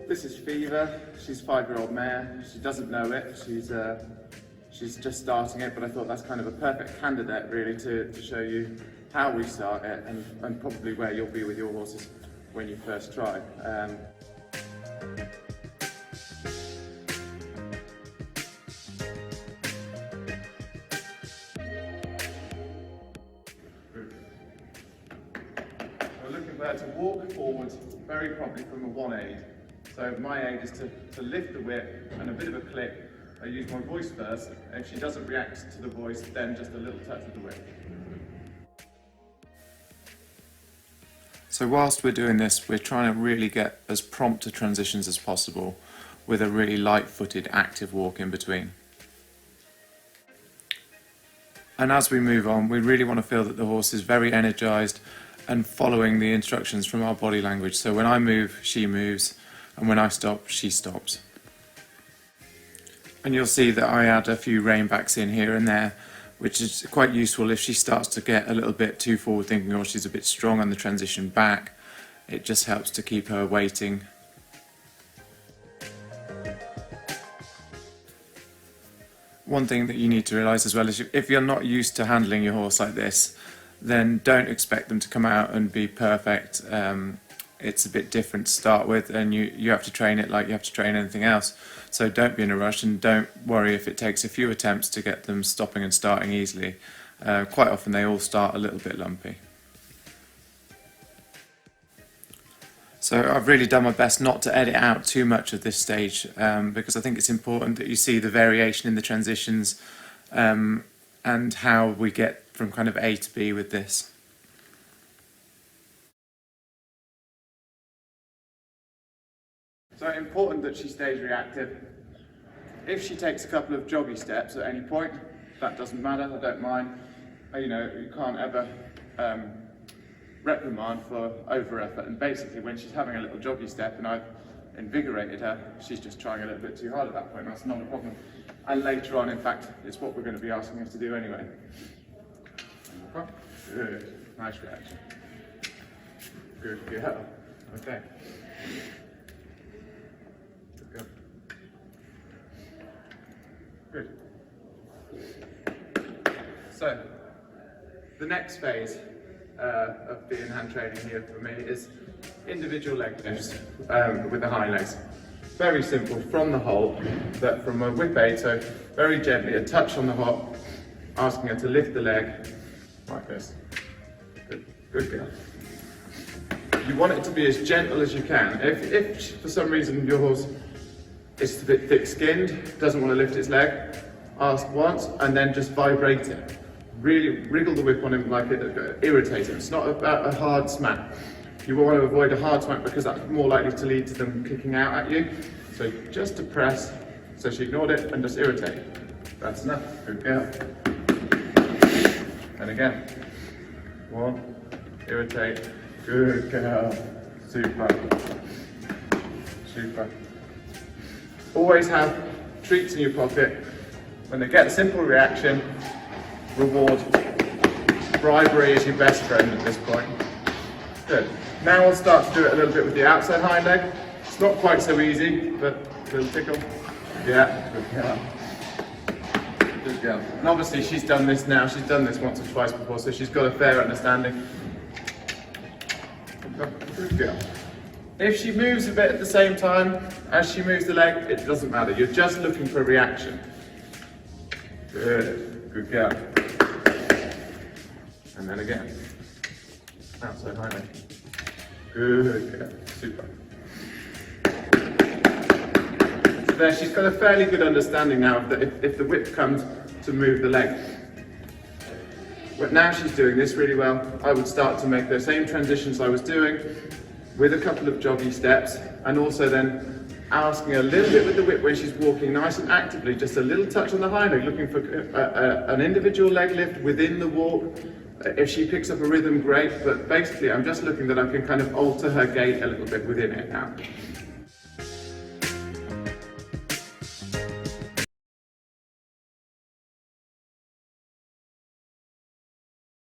This is Fever. She's a 5-year-old mare. She doesn't know it. She's just starting it, but I thought that's kind of a perfect candidate really to show you how we start it and probably where you'll be with your horses when you first try. We're looking for her to walk forwards very promptly from a 1 aid. So my aid is to lift the whip and a bit of a click. I use my voice first. If she doesn't react to the voice, then just a little touch of the whip. So whilst we're doing this, we're trying to really get as prompt to transitions as possible with a really light-footed, active walk in between. And as we move on, we really want to feel that the horse is very energised and following the instructions from our body language. So when I move, she moves, and when I stop, she stops. And you'll see that I add a few rein backs in here and there, which is quite useful if she starts to get a little bit too forward thinking or she's a bit strong on the transition back. It just helps to keep her waiting. One thing that you need to realise as well is if you're not used to handling your horse like this, then don't expect them to come out and be perfect. It's a bit different to start with, and you have to train it like you have to train anything else. So don't be in a rush and don't worry if it takes a few attempts to get them stopping and starting easily. Quite often they all start a little bit lumpy. So I've really done my best not to edit out too much of this stage because I think it's important that you see the variation in the transitions and how we get from kind of A to B with this. So important that she stays reactive. If she takes a couple of joggy steps at any point, that doesn't matter, I don't mind. You can't ever reprimand for over effort, and basically when she's having a little joggy step and I've invigorated her, she's just trying a little bit too hard at that point. That's not a problem. And later on, in fact, it's what we're going to be asking her to do anyway. Good, nice reaction. Good girl. Okay. Good. So, the next phase of the in-hand training here for me is individual leg lifts with the high legs. Very simple, from the hold, but from a whip aid, so very gently, a touch on the hop, asking her to lift the leg like this. Good girl. You want it to be as gentle as you can. If for some reason your horse is a bit thick-skinned, doesn't want to lift its leg, ask once and then just vibrate it. Really wriggle the whip on him like it irritates him. It's not about a hard smack. You want to avoid a hard smack because that's more likely to lead to them kicking out at you. So just to press, so she ignored it and just irritate. That's enough. Good girl. And again. One, irritate. Good girl. Super. Super. Always have treats in your pocket. When they get a simple reaction, reward. Bribery is your best friend at this point. Good. Now we'll start to do it a little bit with the outside hind leg. It's not quite so easy, but a little tickle. Yeah, good girl. Good girl. And obviously she's done this now. She's done this once or twice before, so she's got a fair understanding. Good girl. If she moves a bit at the same time as she moves the leg, it doesn't matter. You're just looking for a reaction. Good. Good girl. And then again. Outside hind leg. Good girl. Super. So there, she's got a fairly good understanding now that if the whip comes to move the leg. But now she's doing this really well. I would start to make the same transitions I was doing with a couple of joggy steps, and also then asking a little bit with the whip when she's walking nice and actively, just a little touch on the hind leg, looking for an individual leg lift within the walk. If she picks up a rhythm, great, but basically I'm just looking that I can kind of alter her gait a little bit within it now.